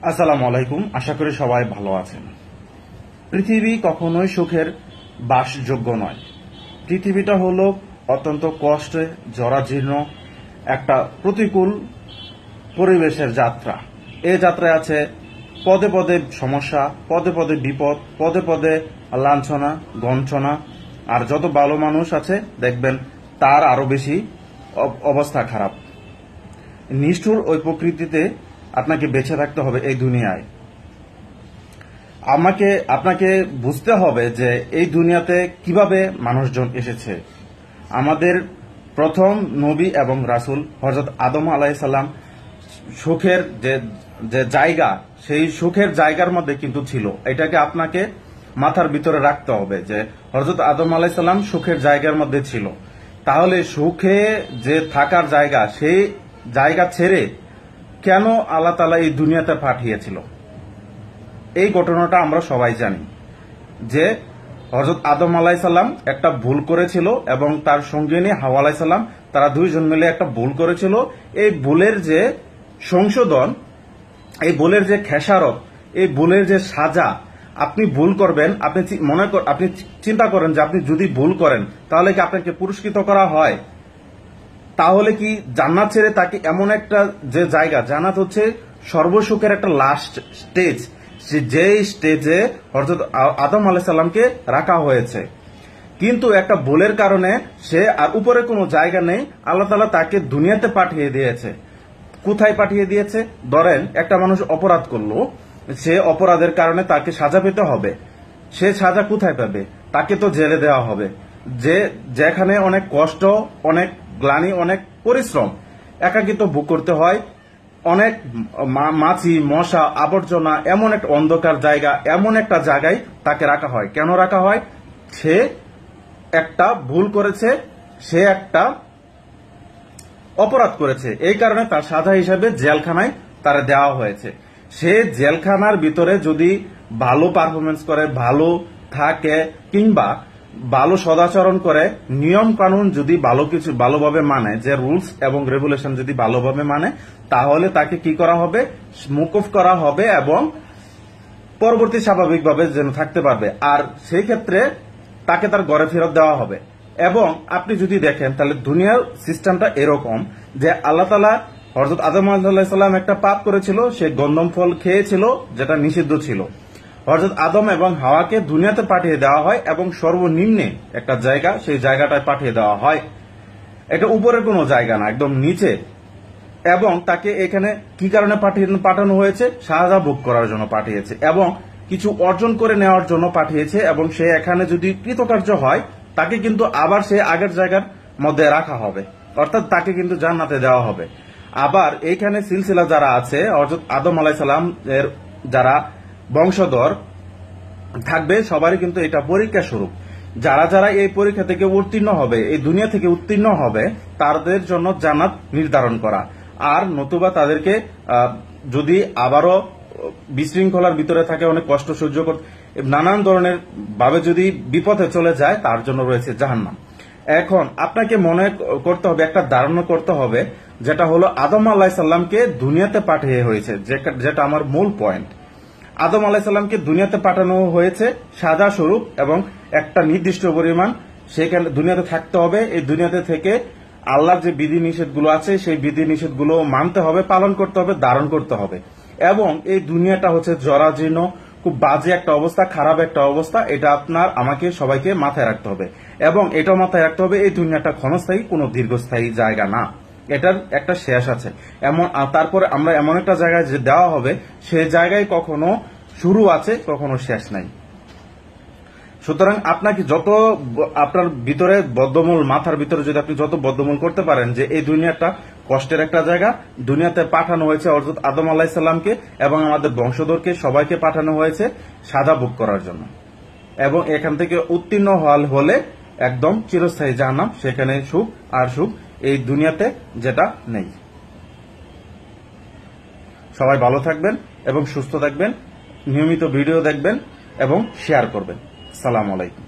আসসালামু আলাইকুম। আশা করি সবাই ভালো আছেন। পৃথিবী কখনোই সুখের বাসযোগ্য নয়। পৃথিবীটা হলো অত্যন্ত কষ্টে জরাজীর্ণ একটা প্রতিকূল পরিবেশের যাত্রা। এই যাত্রায় আছে পদে পদে সমস্যা, পদে পদে বিপদ, পদে পদে লাঞ্ছনা গঞ্ছনা। আর যত ভালো মানুষ আছে দেখবেন তার আরো বেশি অবস্থা খারাপ। নিষ্ঠুর ওই প্রকৃতিতে আপনাকে বেঁচে থাকতে হবে এই দুনিয়ায়। আপনাকে বুঝতে হবে যে এই দুনিয়াতে কিভাবে মানুষজন এসেছে। আমাদের প্রথম নবী এবং রাসূল হযরত আদম আলাইহিস সালাম সুখের যে জায়গা, সেই সুখের জায়গার মধ্যে কিন্তু ছিল। এটাকে আপনাকে মাথার ভিতরে রাখতে হবে যে হযরত আদম আলাইহিস সালাম সুখের জায়গার মধ্যে ছিল। তাহলে সুখে যে থাকার জায়গা, সেই জায়গা ছেড়ে কেন আল্লাহ তাআলা এই দুনিয়াতে পাঠিয়েছিল? এই ঘটনাটা আমরা সবাই জানি যে হযরত আদম আলাইহিস সালাম একটা ভুল করেছিল এবং তার সঙ্গিনী হাওয়া আলাইহিস সালাম, তারা দুইজন মিলে একটা ভুল করেছিল। এই ভুলের যে সংশোধন, এই ভুলের যে খেসারত, এই ভুলের যে সাজা, আপনি ভুল করবেন, আপনি চিন্তা করেন যে আপনি যদি ভুল করেন তাহলে কি আপনাকে পুরস্কৃত করা হয়? তাহলে কি জান্নাত ছেড়ে তাকে এমন একটা যে জায়গা, জান্নাত হচ্ছে সর্বসুখের একটা লাস্ট স্টেজ, যে স্টেজে হযরত আদম আলাইহিস সালামকে রাখা হয়েছে। কিন্তু একটা ভুলের কারণে সে আর উপরে কোনো জায়গা নেই, আল্লাহ তাআলা তাকে দুনিয়াতে পাঠিয়ে দিয়েছে। কোথায় পাঠিয়ে দিয়েছে? ধরেন একটা মানুষ অপরাধ করলো, সে অপরাধের কারণে তাকে সাজা পেতে হবে। সে সাজা কোথায় পাবে? তাকে তো জেলে দেওয়া হবে, যেখানে অনেক কষ্ট, অনেক গ্লানি, অনেক পরিশ্রম, একাকিত্ব ভোগ করতে হয়, অনেক মাছি মশা আবর্জনা, এমন একটা অন্ধকার জায়গা, এমন একটা জায়গায় তাকে রাখা হয়। কেন রাখা হয়? সে একটা ভুল করেছে, সে একটা অপরাধ করেছে, এই কারণে তার সাজা হিসেবে জেলখানায় তারা দেওয়া হয়েছে। সে জেলখানার ভিতরে যদি ভালো পারফরমেন্স করে, ভালো থাকে, কিংবা ভালো সদাচরণ করে, নিয়ম কানুন যদি ভালোভাবে মানে, যে রুলস এবং রেগুলেশন যদি ভালোভাবে মানে, তাহলে তাকে কি করা হবে? মুকুফ করা হবে এবং পরবর্তী স্বাভাবিকভাবে যেন থাকতে পারবে। আর সেই ক্ষেত্রে তাকে তার ঘরে ফেরত দেওয়া হবে। এবং আপনি যদি দেখেন তাহলে দুনিয়ার সিস্টেমটা এরকম যে আল্লাহ তাআলা হযরত আদম আলাইহিস সালাম একটা পাপ করেছিল, সে গন্ধম ফল খেয়েছিল যেটা নিষিদ্ধ ছিল। হযরত আদম এবং হাওয়াকে দুনিয়াতে পাঠিয়ে দেওয়া হয় এবং সর্বনিম্নে একটা জায়গা, সেই জায়গাটায় পাঠিয়ে দেওয়া হয়। এটা উপরের কোনো জায়গা না, একদম নিচে। এবং তাকে এখানে কি কারণে পাঠানো হয়েছে? সাজা ভোগ করার জন্য পাঠিয়েছে এবং কিছু অর্জন করে নেওয়ার জন্য পাঠিয়েছে। এবং সে এখানে যদি কৃতকার্য হয়, তাকে কিন্তু আবার সে আগের জায়গার মধ্যে রাখা হবে, অর্থাৎ তাকে কিন্তু জান্নাতে দেওয়া হবে। আবার এইখানে সিলসিলা যারা আছে, হযরত আদম আলাইহিস সালাম এর যারা বংশধর থাকবে, সবারই কিন্তু এটা পরীক্ষা স্বরূপ। যারা যারা এই পরীক্ষা থেকে উত্তীর্ণ হবে, এই দুনিয়া থেকে উত্তীর্ণ হবে, তাদের জন্য জান্নাত নির্ধারণ করা। আর নতুবা তাদেরকে যদি আবারও বিশৃঙ্খলার ভিতরে থাকে, অনেক কষ্ট সহ্য করতে, নানান ধরনের ভাবে যদি বিপথে চলে যায়, তার জন্য রয়েছে জাহান্নাম। এখন আপনাকে মনে করতে হবে, একটা ধারণা করতে হবে, যেটা হলো আদম আলাইহিস সালামকে দুনিয়াতে পাঠিয়ে হয়েছে, যেটা আমার মূল পয়েন্ট। আদম আলাইহিস সালামকে দুনিয়াতে পাঠানো হয়েছে সাজা স্বরূপ এবং একটা নির্দিষ্ট পরিমাণ সেখানে দুনিয়াতে থাকতে হবে। এই দুনিয়াতে থেকে আল্লাহর যে বিধি নিষেধগুলো আছে, সেই বিধি নিষেধগুলো মানতে হবে, পালন করতে হবে, ধারণ করতে হবে। এবং এই দুনিয়াটা হচ্ছে জরাজীর্ণ, খুব বাজে একটা অবস্থা, খারাপ একটা অবস্থা। এটা আমাকে সবাইকে মাথায় রাখতে হবে। এবং এটাও মাথায় রাখতে হবে, এই দুনিয়াটা ক্ষণস্থায়ী, কোনো দীর্ঘস্থায়ী জায়গা না, এটার একটা শেষ আছে। তারপরে আমরা এমন একটা জায়গায় যে দেওয়া হবে, সে জায়গায় কখনো শুরু আছে, কখনো শেষ নাই। সুতরাং আপনাকে যত আপনার ভিতরে বদ্ধমূল, মাথার ভিতরে যদি আপনি যত বদ্ধমূল করতে পারেন যে এই দুনিয়াটা কষ্টের একটা জায়গা, দুনিয়াতে পাঠানো হয়েছে হযরত আদম আলাইহিস সালামকে এবং আমাদের বংশধরকে সবাইকে পাঠানো হয়েছে সাজা ভোগ করার জন্য। এবং এখান থেকে উত্তীর্ণ হলে একদম চিরস্থায়ী জাহান্নাম, সেখানে সুখ আর সুখ এই দুনিয়াতে যেটা নেই। সবাই ভালো থাকবেন এবং সুস্থ থাকবেন, নিয়মিত ভিডিও দেখবেন এবং শেয়ার করবেন। আসসালামু আলাইকুম।